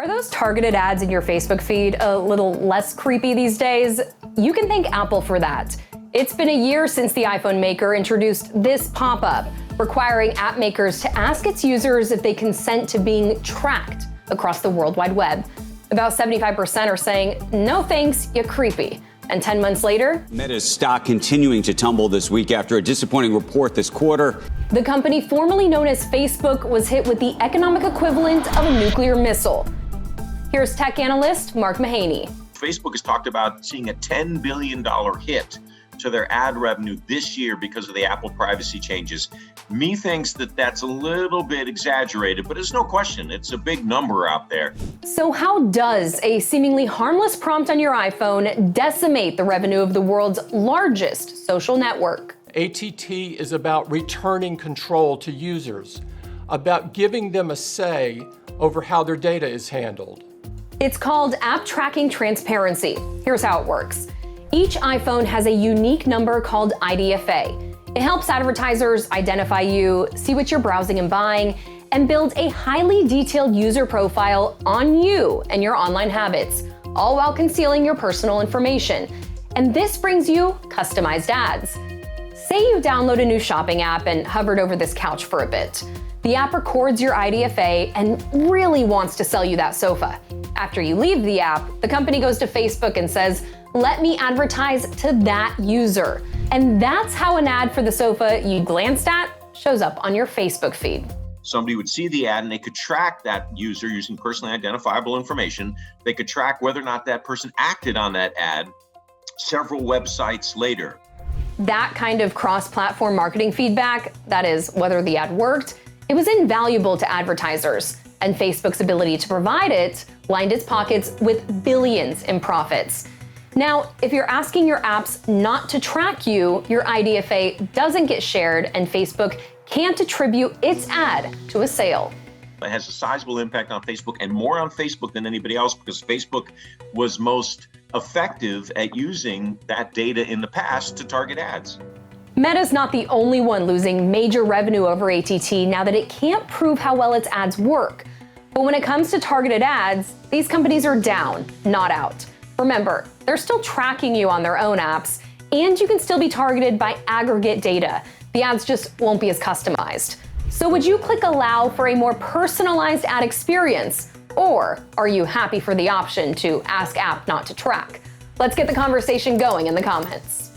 Are those targeted ads in your Facebook feed a little less creepy these days? You can thank Apple for that. It's been a year since the iPhone maker introduced this pop-up, requiring app makers to ask its users if they consent to being tracked across the World Wide Web. About 75% are saying, no thanks, you're creepy. And 10 months later, Meta's stock continuing to tumble this week after a disappointing report this quarter. The company formerly known as Facebook was hit with the economic equivalent of a nuclear missile. Here's tech analyst Mark Mahaney. Facebook has talked about seeing a $10 billion hit to their ad revenue this year because of the Apple privacy changes. Me thinks that that's a little bit exaggerated, but it's no question, it's a big number out there. So how does a seemingly harmless prompt on your iPhone decimate the revenue of the world's largest social network? ATT is about returning control to users, about giving them a say over how their data is handled. It's called App Tracking Transparency. Here's how it works. Each iPhone has a unique number called IDFA. It helps advertisers identify you, see what you're browsing and buying, and build a highly detailed user profile on you and your online habits, all while concealing your personal information. And this brings you customized ads. Say you download a new shopping app and hovered over this couch for a bit. The app records your IDFA and really wants to sell you that sofa. After you leave the app, the company goes to Facebook and says, let me advertise to that user. And that's how an ad for the sofa you glanced at shows up on your Facebook feed. Somebody would see the ad and they could track that user using personally identifiable information. They could track whether or not that person acted on that ad several websites later. That kind of cross-platform marketing feedback, that is, whether the ad worked, it was invaluable to advertisers. And Facebook's ability to provide it lined its pockets with billions in profits. Now, if you're asking your apps not to track you, your IDFA doesn't get shared and Facebook can't attribute its ad to a sale. It has a sizable impact on Facebook and more on Facebook than anybody else because Facebook was most effective at using that data in the past to target ads. Meta's not the only one losing major revenue over ATT now that it can't prove how well its ads work. But when it comes to targeted ads, these companies are down, not out. Remember, they're still tracking you on their own apps, and you can still be targeted by aggregate data. The ads just won't be as customized. So would you click allow for a more personalized ad experience? Or are you happy for the option to ask app not to track? Let's get the conversation going in the comments.